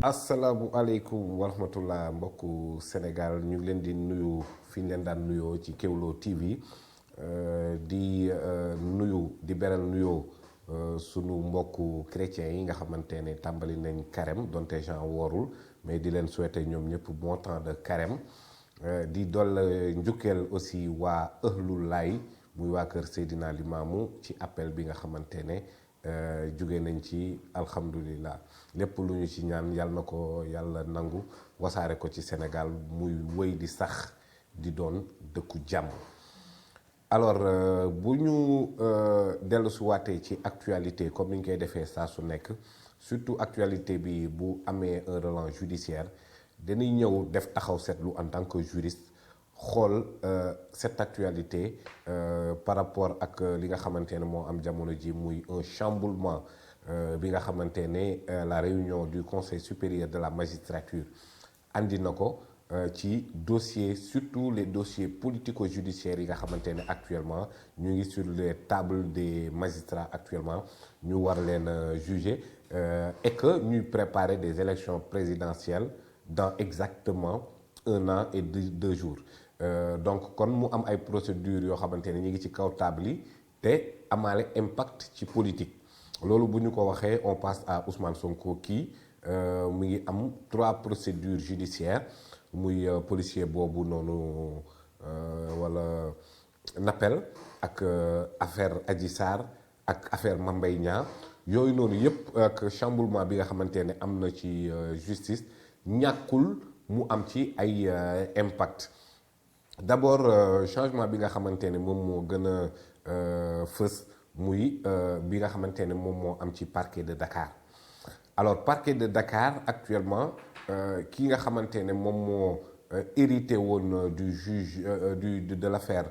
asalaamualeykum wa rahmatullah mbokku Sénégal ñu ngi leen di nuyu fi ñu leen daan nuyoo ci Kéwoulo TV di nuyu di beral nuyoo sunu mbokku chrétiens yi nga xamante ne tàmbali nañ carême donte Jean woorul mais di leen souhaiter ñoom ñëpp bon temps de carême di doll njukkeel aussi waa ëhlul laay muy waa kër Seydina Limaamu ci appel bi nga xamante ne jóge nañ ci alhamdulillah lépp lu ñu ci ñaan yàlla na ko yàlla nangu wasaare ko ci Sénégal muy wéy di sax di doon dëkku jàmm. Alors bu ñu dellu si waatee ci actualité comme ni ñu koy defee saa su nekk surtout actualité bi bu amee un relance judiciaire dañuy ñëw def taxaw seetlu en tant que juriste xool cette actualité par rapport ak li nga xamante ne moo am jamono ji muy un chamboulement bi nga xamante ne la réunion du conseil supérieur de la magistrature andi na ko ci dossier surtout les dossiers politico-judiciaires yi nga xamante ne actuellement ñu ngi sur les tables des magistrats actuellement ñu war leen juger et que ñuy préparer des élections présidentielles dans exactement 1 an et 2 jours donc kon mu am ay procédures yoo xamante ne ñu ngi ci kaw table yi te amaale impact ci politique loolu bu ñu ko waxee on passe à Ousmane Sonko kii mu ngi am 3 procédures judiciaires muy policier boobu noonu wala nappel ak affaire Adji Sarr ak affaire Mame Mbaye Niang yooyu noonu yëpp ak chamboulement bi nga xamante ne am na ci justice ñàkkul mu am ci ay impact d'abord changement bi nga xamante ne moom moo gën a fës muy bi nga xamante ne moom moo am ci parquet de Dakar alors parquet de Dakar actuellement ki nga xamante ne moom moo hérité woon du juge de l'affaire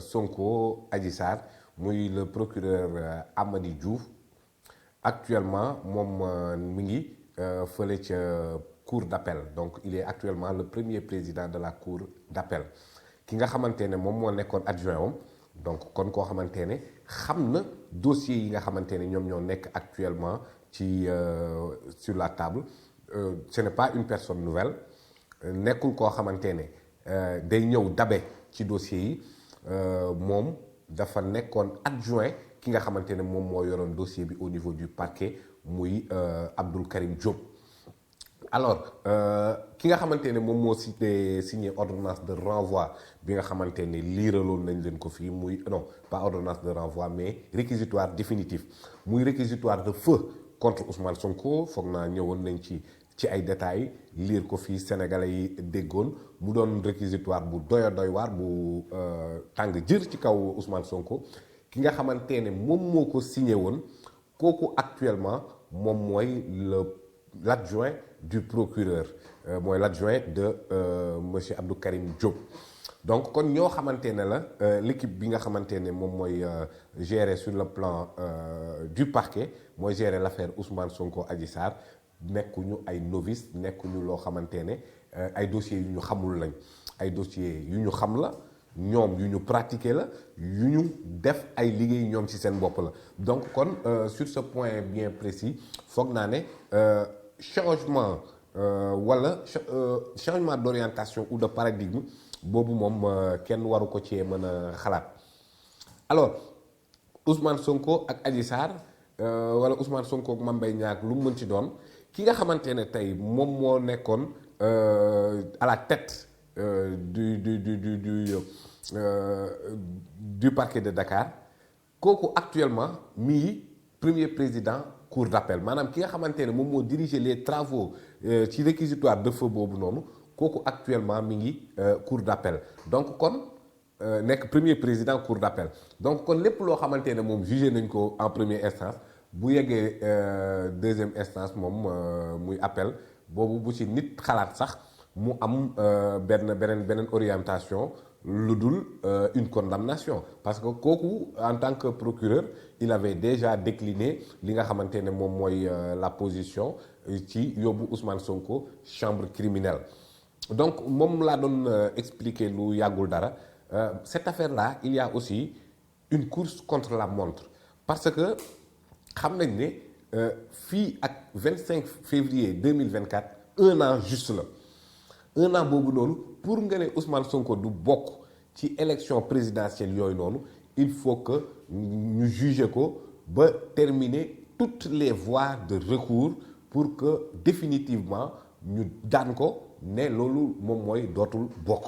Sonko Adji Sarr muy le procureur Amady Diouf actuellement moom mi ngi fële ca cour d'appel donc il est actuellement le premier président de la cour d'appel ki nga xamante ne moom moo nekkoon adjoint am donc kon koo xamante ne xam na dossiers yi nga xamante ne ñoom ñoo nekk actuellement ci sur la table ce n'est pas une personne nouvelle nekkul koo xamante ne day ñëw dabe ci dossiers yi moom dafa nekkoon adjoint ki nga xamante ne moom moo yoroon dossier bi au niveau du parquet muy Abdoul Karim Diop. Alors ki nga xamante ne moom moo signé ordonnance de renvoi bi nga xamante ne liiraloon nañ leen ko fii muy non pas ordonnance de renvoi mais réquisitoire définitif muy réquisitoire de feu contre Ousmane Sonko foog naa ñëwoon nañ ci ay détails liir ko fii sénégalais yi déggoon mu doon réquisitoire bu doy waar bu tàng jër ci kaw Ousmane Sonko ki nga xamante ne moom moo ko signé woon kooku actuellement moom mooy l'adjoint du procureur mooy l'adjoint de monsieur Abdou Karim Diop donc kon ñoo xamante ne la l'équipe bi nga xamante ne moom mooy gérer sur le plan du parquet mooy gérer l'affaire Ousmane Sonko Adji Sarr nekkuñu ay novice nekkuñu loo xamante ne ay dossiers yu ñu xamul lañ ay dossiers yu ñu xam la ñoom yu ñu pratiquer la yu ñu def ay liggéey ñoom ci seen bopp la donc kon sur ce point bien précis foog naa ne changement wala changement d'orientation ou de paradigme boobu moom kenn waru ko cee mën a xalaat alors Ousmane Sonko ak Adji Sarr wala Ousmane Sonko ak Mame Mbaye Niang lu mu mën ci doon ki nga xamante ne tey moom moo nekkoon à la tête du parquet de Dakar kooku actuellement mi premier président cour d'appel maanaam ki nga xamante ne moom moo diriger les travaux ci réquisitoire de feu boobu noonu kooku actuellement mi ngi cour d'appel donc kon nekk premier président cour d'appel donc kon lépp loo xamante ne moom jugé nañ ko en première instance bu yeggee deuxième instance moom muy appel boobu bu ci nit xalaat sax mu am beneen orientation lu dul une condamnation parce que kooku en tant que procureur il avait déjà décliné li nga xamante ne moom mooy la position ci yóbbu Ousmane Sonko chambre criminelle donc moom laa doon expliquer lu yàggul dara cette affaire-là il y a aussi une course contre la montre parce que xam nañ ne fii ak 25 février 2024 un an juste la un an boobu noonu pour nga ne Ousmane Sonko du bokk ci élection présidentielle yooyu noonu il faut que ñu juger ko ba terminer toutes les voies de recours pour que définitivement ñu daan ko ne loolu moom mooy dootul bokk.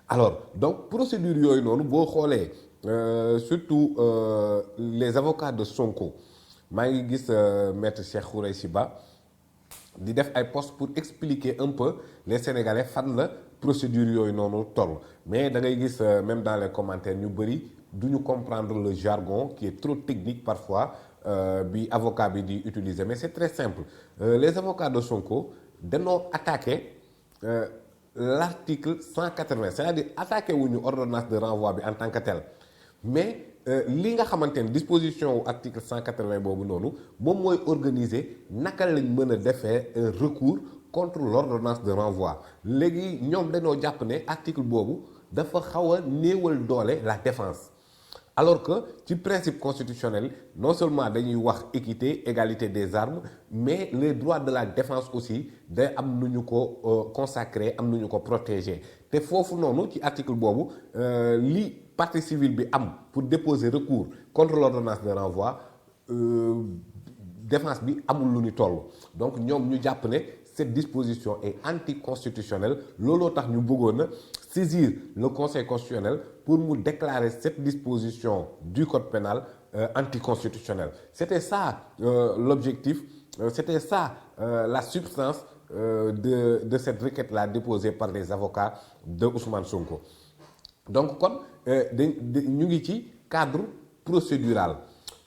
Alors donc procédure yooyu noonu boo xoolee surtout les avocats de Sonko maa ngi gis maître Cheikh Khoureyssi Ba di def ay posts pour expliquer un peu les Sénégalais fan la procédure yooyu noonu toll mais da ngay gis même dans les commentaires ñu bëri du ñu comprendre le jargon qui est trop technique parfois bi avocat bi di utiliser mais c'est très simple les avocats de Sonko dañoo attaqué l'article 180 c'est-à-dire attaqué wuñu ordonnance de renvoi bi en tant que tel mais li nga xamante ne disposition wu article 180 boobu noonu moom mooy organiser naka lañ mën a defee un recours contre l'ordonnance de renvoi léegi ñoom dañoo jàpp ne article boobu dafa xaw a néewal doole la défense alors que ci principe constitutionnel non seulement dañuy wax équité égalité des armes mais les droits de la défense aussi day am nu ñu ko consacré am nu ñu ko protégé te foofu noonu ci article boobu li partie civile bi am pour déposer recours contre l'ordonnance de renvoi défense bi amul lu ñu toll donc ñoom ñu jàpp ne cette disposition est anticonstitutionnelle looloo tax ñu bëggoon a saisir le conseil constitutionnel pour mu déclarer cette disposition du code pénal anticonstitutionnelle c'était ça l'objectif c'était ça la substance de cette requête-là déposée par les avocats de Ousmane Sonko donc kon ñu ngi ci cadre procédural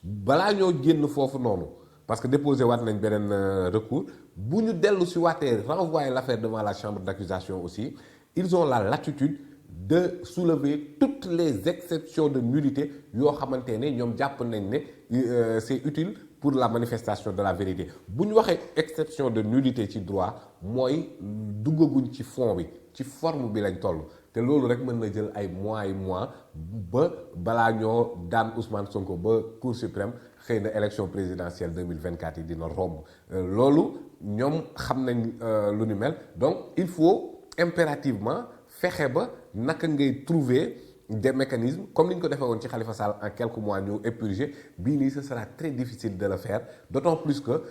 balaa ñoo génn foofu noonu parce que déposé waat nañ beneen recours bu ñu dellu si waatee renvoyer l'affaire devant la chambre d'accusation aussi ils ont la latitude de soulever toutes les exceptions de nullité yoo xamante ne ñoom jàpp nañ ne c'est utile pour la manifestation de la vérité bu ñu waxee exception de nullité ci droit mooy duggaguñ ci fond bi ci forme bi lañ toll te loolu rek mën na jël ay mois et mois ba balaa ñoo daan Ousmane Sonko ba Cour suprême xëy na élection présidentielle 2024 yi dina romb loolu ñoom xam nañ lu ni mel donc il faut impérativement fexe ba naka ngay trouver des mécanismes comme ni ñu ko defee woon ci Khalifa Sall en quelques mois ñu épurger bii nii ce sera très difficile de le faire d'autant plus que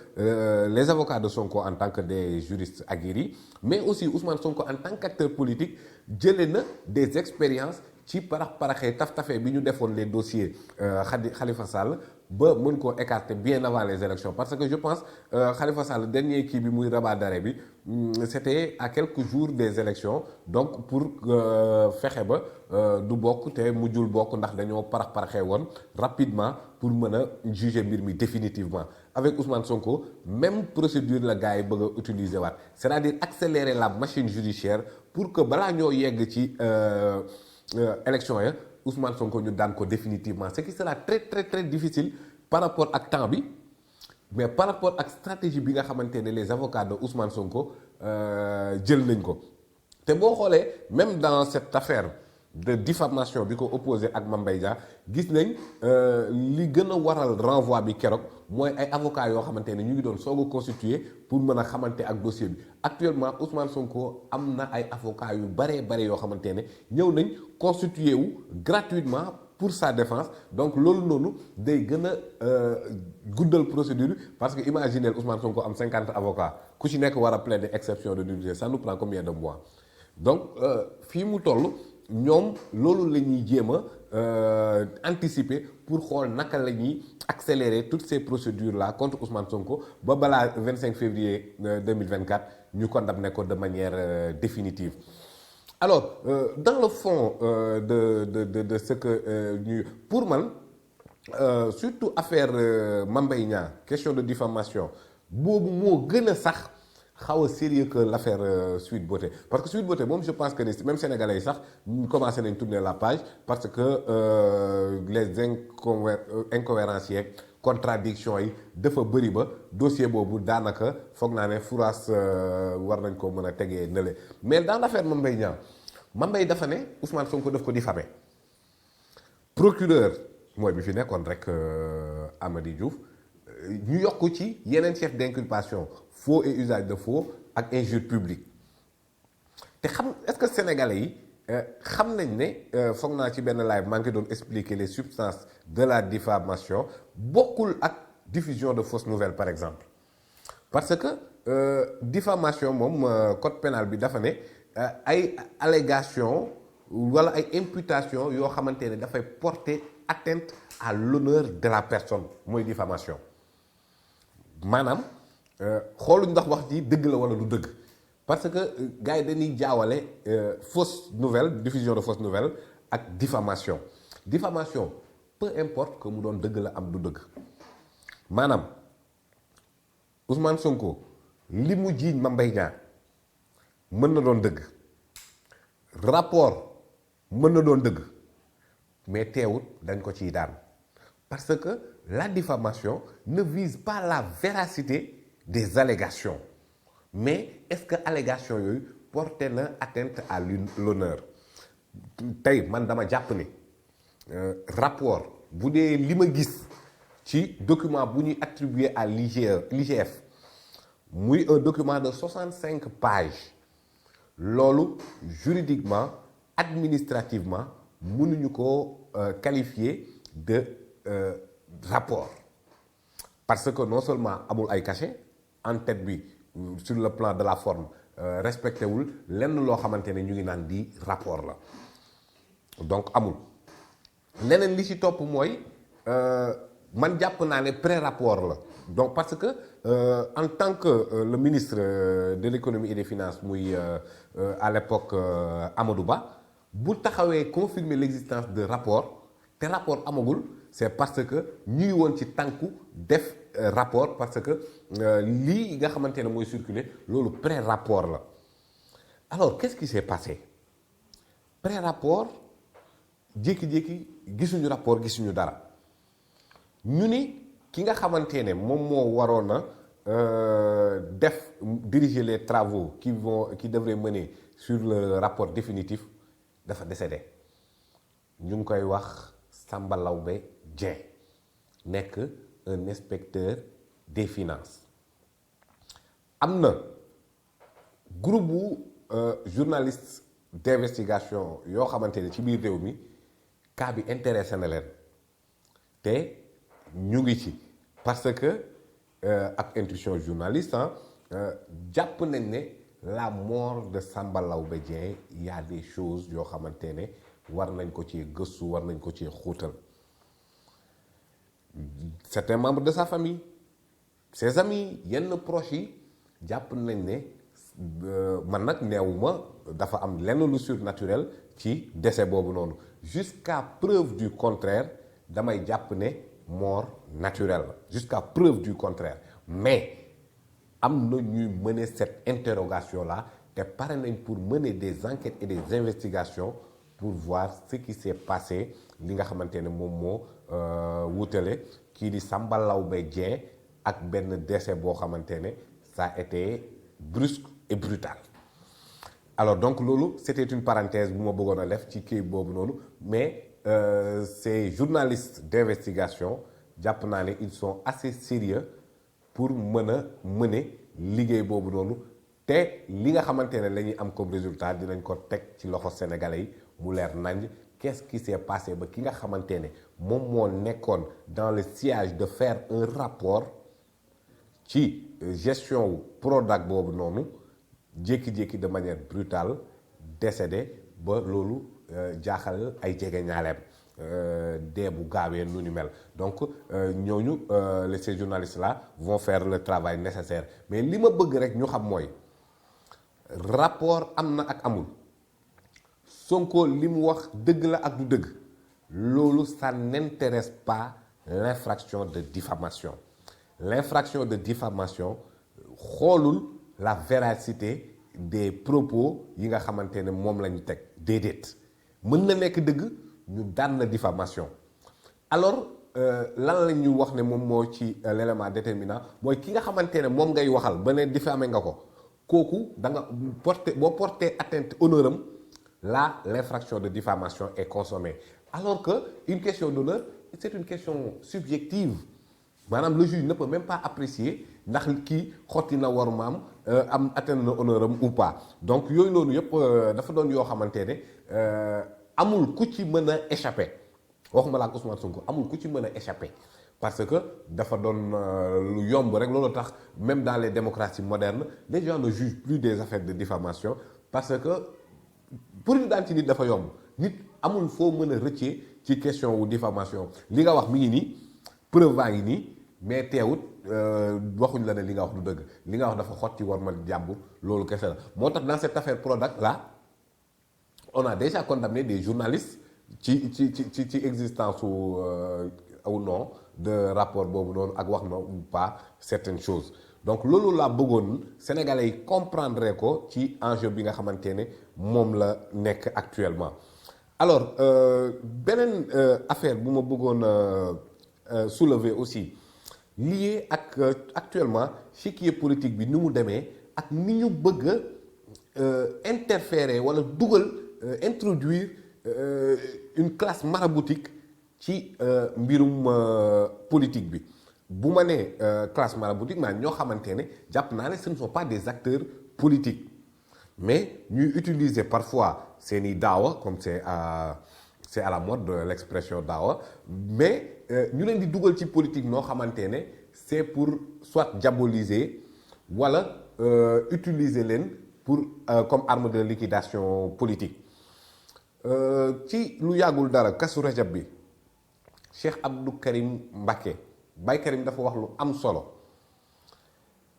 les avocats de Sonko en tant que des juristes aguerris mais aussi Ousmane Sonko en tant qu'acteur politique jëlee na des expériences ci paraxee taf-tafee bi ñu defoon les dossiers Khalifa Sall ba mën koo écarter bien avant les élections parce que je pense Khalifa Sall dernier kii bi muy rabat d'arrêt bi c'était à quelques jours des élections donc pour fexe ba du bokk te mujjul bokk ndax dañoo paraxee woon rapidement pour mën a juger mbir mi définitivement avec Ousmane Sonko même procédure la gars yi bëgg a utiliser waat c'est-à-dire accélérer la machine judiciaire pour que balaa ñoo yegg ci élection ya Ousmane Sonko ñu daan ko définitivement ce qui sera très très très difficile par rapport ak temps bi mais par rapport ak stratégie bi nga xamante ne les avocats de Ousmane Sonko jël nañ ko te boo xoolee même dans cette affaire de diffamation bi ko opposé ak Mame Mbaye Niang gis nañ li gën a waral renvoi bi keroog mooy ay avocats yoo xamante ne ñu ngi doon soog a constituer pour mën a xamante ak dossier bi actuellement Ousmane Sonko am na ay avocats yu bare yoo xamante ne ñëw nañ constituer wu gratuitement pour sa défense donc loolu noonu day gën a guddal procédure parce que imaginez Ousmane Sonko am 50 avocats ku ci nekk war a plaider exception de nullité ça nous prend combien de mois donc fii mu toll ñoom loolu la ñuy jéem a anticiper pour xool naka la ñuy accélérer toutes ces procédures là contre Ousmane Sonko ba balaa 25 février 2024 ñu condamné ko de manière définitive. Alors dans le fond de ce que ñu pour man surtout affaire Mame Mbaye Niang question de diffamation boobu moo gën a sax xaw a sérieux que l'affaire Sweet Beauté parce que Sweet Beauté moom je pense que ni même sénégalais yi sax commencé nañ tourner la page parce que les incohérences yeeg contradiction yi dafa bëri ba dossier boobu daanaka foog naa ne furaas war nañ ko mën a tegee nële mais dans l'affaire Mame Mbaye Niang Mame Mbaye dafa ne Ousmane Sonko daf ko diffamé procureur mooy bi fi nekkoon rek Amady Diouf ñu yokk ci yeneen chef d'inculpation faux et usage de faux ak injure publique te xam est-ce que sénégalais yi xam nañ ne foog naa ci benn live maa ngi doon expliquer les substances de la diffamation bokkul ak diffusion de fausses nouvelles par exemple parce que diffamation moom code pénal bi dafa ne ay allégation wala ay imputation yoo xamante ne dafay porter atteinte à l'honneur de la personne mooy diffamation maanaam xooluñ ndax wax ji dëgg la wala du dëgg parce que gars yi dañuy jaawale fausse nouvelle diffusion de fausse nouvelle ak diffamation diffamation peu importe que mu doon dëgg la am du dëgg maanaam Ousmane Sonko li mu jiiñ Mame Mbaye Niang mën na doon dëgg rapport mën na doon dëgg mais teewut dañ ko ciy daan parce que la diffamation ne vise pas la véracité des allégations mais est-ce que allégation yooyu porté na atteinte à l'honneur tey man dama jàpp ni rapport bu dee li ma gis ci document bu ñuy attribué à l'IGF muy un document de 65 pages loolu juridiquement administrativement mënuñu ko qualifier de rapport parce que non seulement amul ay cachet en tête bi sur le plan de la forme respecté wul lenn loo xamante ne ñu ngi naan di rapport la donc amul leneen li ci topp mooy man jàpp naa ne pré-rapport la donc parce que en tant que le ministre de l'économie et des finances muy à l'époque Amadou Ba bu taxawee confirmer l'existence de rapport te rapport amagul c'est parce que ñu ngi woon ci tànku def rapport parce que lii nga xamante ne mooy circuler loolu pré-rapport la alors qu'est-ce qui s'est passé pré-rapport jékki-jékki gisuñu rapport gisuñu dara ñu ni ki nga xamante ne moom moo waroon a diriger les travaux qui devraient mener sur le rapport définitif dafa décédé ñu ngi koy wax Samba Lawbe Dieng nekk un inspecteur des finances am na groupe bu journaliste d'investigation yoo xamante ne ci biir réew mi cas bi intéressé na leen te ñu ngi ci parce que ak intuition journaliste jàpp nañ ne la mort de Samba Lawbe Dieng il y a des choses yoo xamante ne war nañ ko ci gëstu war nañ ko ci xóotal certains membres de sa famille ses amis yenn proches yi jàpp nañ ne man nag neewuma dafa am lenn lu surnaturel ci décès boobu noonu jusqu'à preuve du contraire damay jàpp ne mort naturelle la jusqu'à preuve du contraire mais am na ñuy mener cette interrogation là te pare nañ pour mener des enquêtes et des investigations pour voir ce qui s'est passé li nga xamante ne moom moo wutale kii di Samba Lawbe Dieng ak benn décès boo xamante ne ça a été brusque et brutal alors donc loolu c'était une parenthèse bu ma bëggoon a def ci kii boobu noonu mais ces journalistes d'investigation jàpp naa ne ils sont assez sérieux pour mën a mener liggéey boobu noonu te li nga xamante ne la ñuy am comme résultat dinañ ko teg ci loxo sénégalais yi mu leer nañ qu'est-ce qui s'est passé ba ki nga xamante ne moom moo nekkoon dans le sillage de faire un rapport ci gestion wu Prodac boobu noonu jékki-jékki de manière brutale décédé ba loolu jaaxal ay jege ñaaleem dee bu gaawee nu ñu mel donc ñooñu ces journalistes là vont faire le travail nécessaire mais li ma bëgg rek ñu xam mooy rapport am na ak amul Sonko li mu wax dëgg la ak du dëgg loolu ça n'intéresse pas l'infraction de diffamation l'infraction de diffamation xoolul la véracité des propos yi nga xamante ne moom lañu teg déedéet mën na nekk dëgg ñu daan na diffamation alors lan la ñu wax ne moom moo ci l'élément déterminant mooy ki nga xamante ne moom ngay waxal ba ne diffamé nga ko kooku da nga boo porté atteinte honneur am là l'infraction de diffamation est consommée alors que une question d'honneur c'est une question subjective maanaam le juge ne peut même pas apprécier ndax kii xotti na war maam am atteindre na honneur am ou pas donc yooyu noonu yëpp dafa doon yoo xamante ne amul ku ci mën a échapper waxuma la ak Ousmane Sonko amul ku ci mën a échapper parce que dafa doon lu yomb rek loolu tax même dans les démocraties modernes les gens ne jugent plus des affaires de diffamation parce que pour ñu daan ci nit dafa yomb nit amul foo mën a rëccee ci question wu diffamation li nga wax mi ngi nii preuve baa ngi nii mais teewut waxuñ la ne li nga wax du dëgg li nga wax dafa xotti war ma jàmbur loolu kese la moo tax dans cette affaire Prodac là on a déjà condamné des journalistes ci existence ou non de rapport boobu noonu ak wax na ou pas certaines choses donc loolu laa bëggoon sénégalais yi comprendre ko ci enjeu bi nga xamante ne moom la nekk actuellement alors beneen affaire bu ma bëggoon soulever aussi lié ak actuellement chiquier politique bi ni mu demee ak ni ñu bëgg a interférer wala dugal introduire une classe maraboutique ci mbirum politique bi bu ma nee classe maraboutique maa ñoo xamante ne jàpp naa ne ce ne sont pas des acteurs politiques mais ñuy utiliser parfois seeni daawa comme c'est à la mode l'expression daawa mais ñu leen di dugal ci politique noo xamante ne c'est pour soit diaboliser wala utiliser leen pour comme arme de liquidation politique ci lu yàggul dara Kazu Rajab bi Cheikh Abdou Karim Mbacké Baye Karim dafa wax lu am solo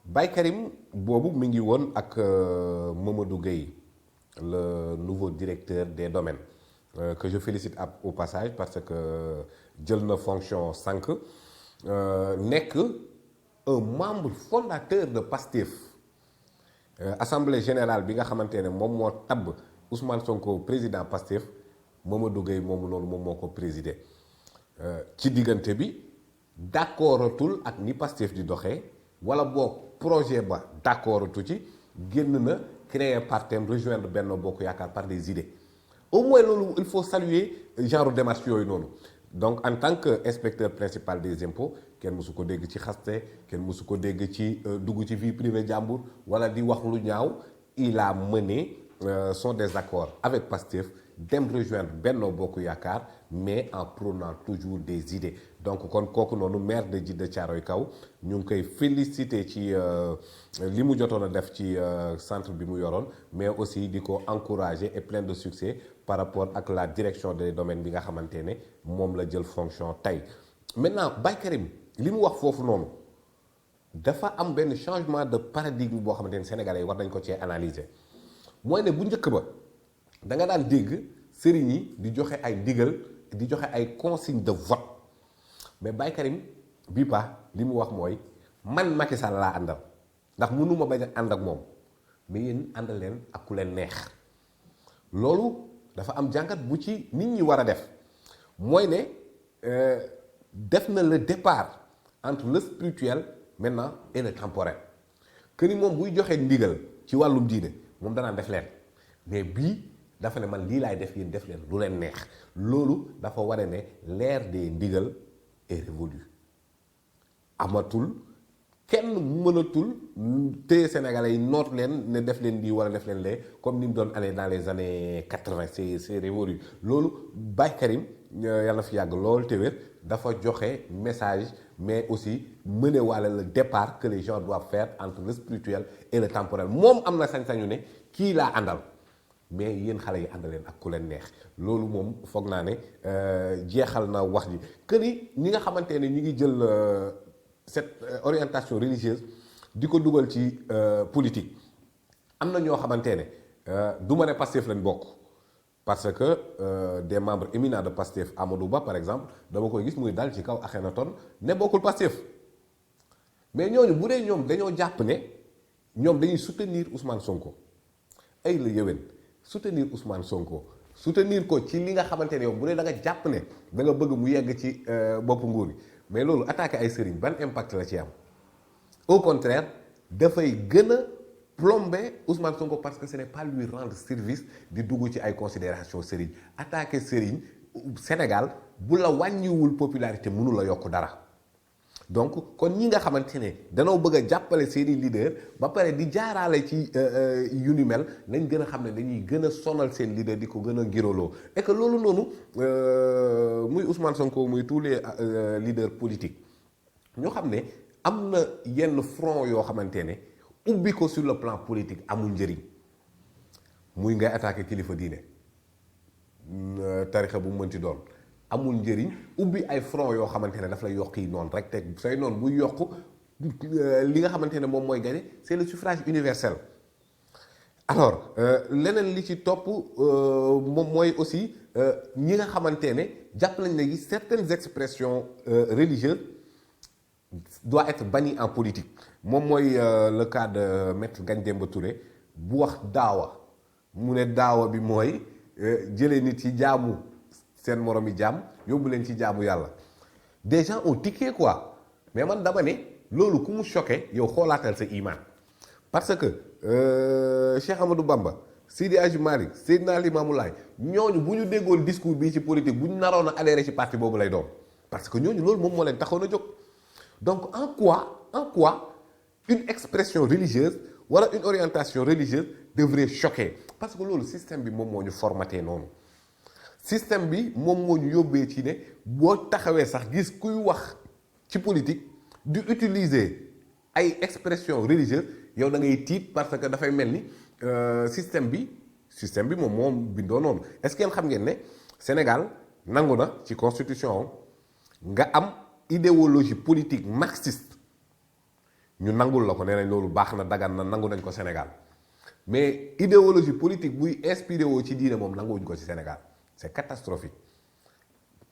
Baye Karim boobu mi ngi woon ak Mamadou Gueye le nouveau directeur des domaines que je félicite au passage parce que jël na fonction sànq nekk un membre fondateur de PASTEF assemblée générale bi nga xamante ne moom moo tabb Ousmane Sonko président PASTEF Mamadou Gueye moomu noonu moom moo ko présider ci diggante bi d'accordatul ak ni PASTEF di doxee wala boog projet ba d'accordatu ci génn na créer partem rejoindre Benno Bokk Yaakaar par des idées au moins loolu il faut saluer genre démarche yooyu noonu donc en tant que inspecteur principal des impôts kenn mësu ko dégg ci xaste kenn mësu ko dégg ci dugg ci vie privée jàmbur wala di wax lu ñaaw il a mené son désaccord avec PASTEF dem rejoindre Benno Bokk Yaakaar mais en prônant toujours des idées donc kon kooku noonu maire de Djiddah Thiaroye Kaw ñu ngi koy féliciter ci li mu jotoon a def ci centre bi mu yoroon mais aussi di ko encourager et plein de succès par rapport ak la direction des domaines bi nga xamante ne moom la jël fonction tey maintenant Baye Karim li mu wax foofu noonu dafa am benn changement de paradigme boo xamante ne sénégalais yi war nañ ko cee analyser mooy ne bu njëkk ba da nga daan dégg sëriñ yi di joxe ay ndigal di joxe ay consigne de vote mais Baye Karim bii pa li mu wax mooy man Macky Sall laa àndal ndax mënuma bañ a ànd ak moom mais yéen àndal leen ak ku leen neex loolu dafa am jàngat bu ci nit ñi war a def mooy ne def na le départ entre le spirituel maintenant et le temporel que ni moom buy joxe ndigal ci wàllum diine moom danaan def leen mais bii dafa ne man lii laay def yéen def leen lu leen neex loolu dafa ware ne l'ère des ndigal est révolue amatul kenn mënatul téye Sénégalais yi noot leen ne def leen lii wala def leen lee comme ni mu doon allé dans les années 80 c'est révolu loolu Baye Karim yàlla na fi yàgg lool te wér dafa joxe message mais aussi mener wala le départ que les gens doivent faire entre le spirituel et le temporel moom am na sañ-sañu ne kii laa àndal mais yéen xale yi àndaleen ak ku leen neex loolu moom foog naa ne jeexal na wax ji que ni ñi nga xamante ne ñi ngi jël cette orientation religieuse di ko dugal ci politique am na ñoo xamante ne du ma ne Pastef lañ bokk parce que des membres éminents de Pastef Amadou Ba par exemple dama koy gis muy dal ci kaw Akhenaton ne bokkul Pastef mais ñooñu bu dee ñoom dañoo jàpp ne ñoom dañuy soutenir Ousmane Sonko ay la yëwen soutenir Ousmane Sonko soutenir ko ci li nga xamante ne yow bu dee da nga jàpp ne da nga bëgg mu yegg ci bopp nguur gi mais loolu attaqué ay sëriñ ban impact la ci am au contraire dafay gën a plomber Ousmane Sonko parce que ce n'est pas lui rendre service di dugg ci ay considération sëriñ attaqué sëriñ Sénégal bu la wàññiwul popularité mënu la yokk dara donc kon ñi nga xamante ne danoo bëgg a jàppale seeni leader ba pare di jaaraale ci yu ni mel nañ gën a xam ne dañuy gën a sonal seen leader di ko gën a ngiroloo et que loolu noonu muy Ousmane Sonko muy tous les leaders politiques ñu xam ne am na yenn front yoo xamante ne ubbi ko sur le plan politique amul njëriñ muy ngay attaqué kilifa diine tarixa bu mu mënti doon amul njëriñ ubbi ay front yoo xamante ne daf lay yokk yi noonu rek te say noonu buy yokk li nga xamante ne moom mooy gagné c'est le suffrage universel. alors leneen li ci topp moom mooy aussi ñi nga xamante ne jàpp nañ ne certaines expressions religieuses doivent être bannies en politique moom mooy le cas de maître Ngagne Demba Touré bu wax daawa mu ne daawa bi mooy jëlee nit ci jaamu seen morom yi jaam yóbbu leen ci jaamu yàlla des gens ont tiqué quoi mais man dama ne loolu ku mu choqué yow xoolaatal sa iman parce que Cheikh Amadou Bamba Seydi Hadji Malick Seydina Limamou Laye ñooñu bu ñu déggoon discours bii ci politique bu ñu naroon a adhéré ci parti boobu lay doon parce que ñooñu loolu moom moo leen taxoon a jóg donc en quoi une expression religieuse wala une orientation religieuse devrait choquer parce que loolu système bi moom moo ñu formaté noonu système bi moom moo ñu yóbbee ci ne boo taxawee sax gis kuy wax ci politique di utiliser ay expression religieuse yow da ngay tiit parce que dafay mel ni système bi moom bindoo noonu est-ce que xam ngeen ne Sénégal nangu na ci constitution nga am idéologie politique marxiste ñu nangul la ko nee nañ loolu baax na dagan na nangu nañ ko Sénégal mais idéologie politique buy inspiré woo ci diine moom nanguwuñ ko ci Sénégal c'est catastrophique.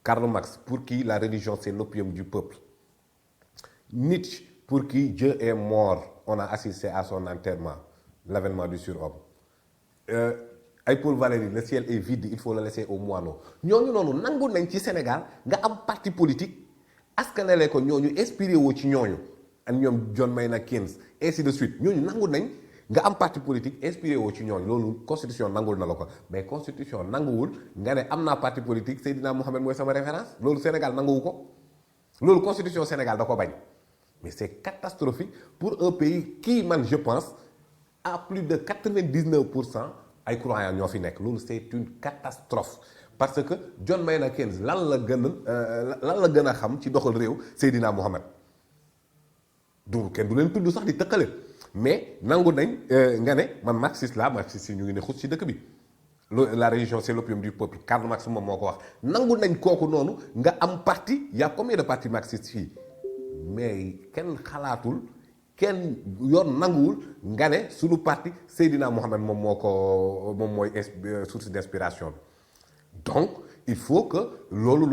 Karl Marx pour qui la religion c'est l'opium du peuple. Nietzsche pour qui Dieu est mort on a assisté à son enterrement l'avènement du surhomme. ay Paul Valéry le ciel est vide il faut le laisser aux moineaux ñooñu noonu nangu nañ ci Sénégal nga am parti politique askanale ko ñooñu inspiré woo ci ñooñu ak ñoom John Maynard Keynes ainsi de suite ñooñu nangu nañ nga am parti politique inspiré woo ci ñooñu loolu constitution nangul na la ko mais constitution nanguwul nga ne am naa parti politique Seydina Mohamed mooy sama référence loolu Sénégal nanguwu ko loolu constitution Sénégal da ko bañ mais c'est catastrophique pour un pays qui man je pense à plus de 99% ay croyants ñoo fi nekk loolu c'est une catastrophe parce que John Maynard Keynes lan la gën a xam ci doxal réew Seydina Mohamed du kenn du leen tudd sax di tëkkale mais nangu nañ nga ne man marxiste yi ñu ngi ne xus ci dëkk bi la religion c'est l'opium du peuple Karl Marx moom moo ko wax nangu nañ kooku noonu nga am parti y a combien de partis marxistes fii mais kenn xalaatul kenn yoon nanguwul nga ne suñu parti Seydina Mohamed moom mooy source d'inspiration bi donc il faut que loolu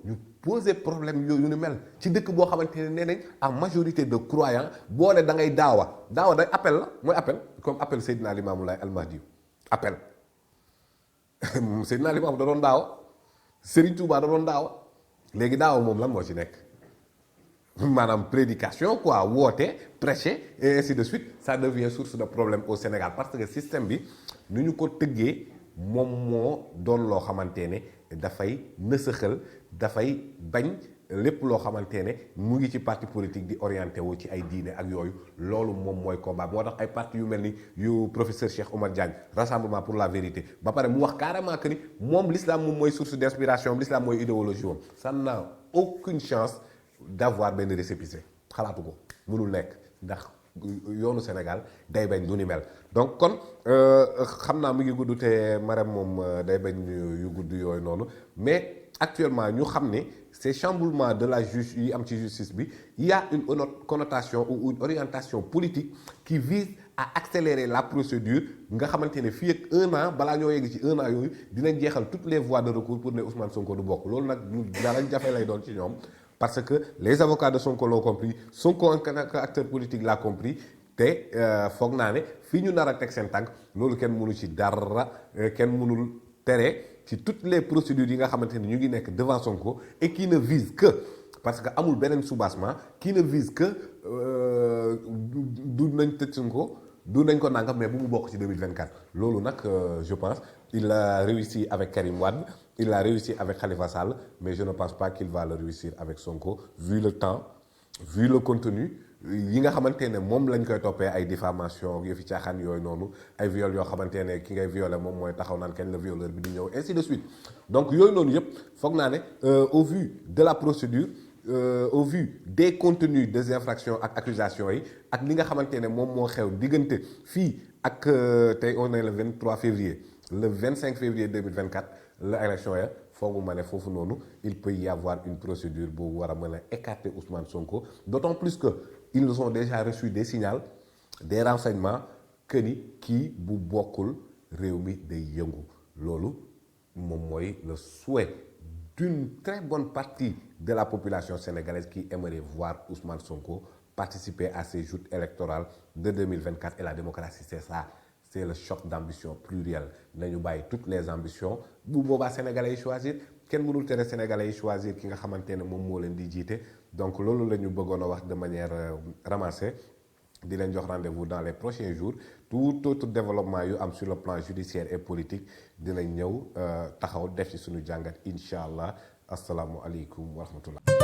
ñu poser problème yooyu ni mel ci dëkk boo xamante ne nee nañ en majorité de croyants boo ne da ngay daawa day appel la mooy appel comme appel Seydina Limamou Laye Al-Mahdi appel Seydina Limamou da doon daawa Serigne Touba da doon daawa léegi daawa moom lan moo ci nekk maanaam prédication quoi woote prêcher et ainsi de suite ça devient source de problème au Sénégal parce que système bi nu ñu ko tëggee moom moo doon loo xamante ne dafay nësaxal dafay bañ lépp loo xamante ne mu ngi ci parti politique di orienté wu ci ay diine ak yooyu loolu moom mooy combat moo tax ay parti yu mel ni yu professeur Cheikh Oumar Diagne Rassemblement pour la vérité ba pare mu wax carrément que ni moom l'islam moom mooy source d'inspiration l'islam mooy idéologie moom ça n'a aucune chance d'avoir benn récépissé xalaatu ko mënul nekk ndax yoonu Sénégal day bañ du ni mel donc kon xam naa mu ngi gudd te Marème moom day bañ yu gudd yooyu noonu mais actuellement ñu xam ne ces chamboulements de la juge yi am ci justice bi il y a une connotation ou une orientation politique qui vise à accélérer la procédure nga xamante ne fii ak 1 an balaa ñoo yegg ci 1 an yooyu dinañ jeexal toutes les voies de recours pour ne Ousmane Sonko du bokk loolu nag dara jafe lay doon ci ñoom parce que les avocats de Sonko l'ont compris Sonko en tant qu'acteur politique l'a compris te foog naa ne fii ñu nar a teg seen tànk loolu kenn mënu ci dara kenn mënul tere ci toutes les procédures yi nga xamante ne ñu ngi nekk devant Sonko et qui ne vise que parce que amul beneen soubassement qui ne vise que du nañ tëj Sonko du nañ ko nangam mais bu mu bokk ci 2024 loolu nag je pense il a réussi avec Karim Wade il a réussi avec Khalifa Sall mais je ne pense pas qu'il va le réussir avec Sonko vu le temps vu le contenu yi nga xamante ne moom lañ koy toppee ay diffamation yëfi caaxaan yooyu noonu ay viol yoo xamante ne ki ngay violé moom mooy taxaw naan kañ la violeur bi di ñëw ainsi de suite donc yooyu noonu yëpp foog naa ne au vu de la procédure au vu des contenus des infractions ak accusations yi ak li nga xamante ne moom moo xew diggante fii ak tey on est le 23 février le 25 février 2024 la élection ya foogu ma ne foofu noonu il peut y avoir une procédure bu war a mën a écarter Ousmane Sonko d'autant plus que ils ont déjà reçu des signaux des renseignements que ni kii bu bokkul réew mi day yëngu loolu moom mooy le souhait d'une très bonne partie de la population sénégalaise qui aimerait voir Ousmane Sonko participer à ces joutes électorales de 2024 et la démocratie c'est ça c'est le choc d'ambition pluriel nañu bàyyi toutes les ambitions bu boobaa sénégalais yi choisir kenn mënul tere sénégalais yi choisir ki nga xamante ne moom moo leen di jiite donc loolu la ñu bëggoon a wax de manière ramassée di leen jox rendez-vous dans les prochains jours tout autre développement yu am sur le plan judiciaire et politique dinañ ñëw taxaw def ci suñu jàngat incha allah asalaamualeykum wa rahmatullah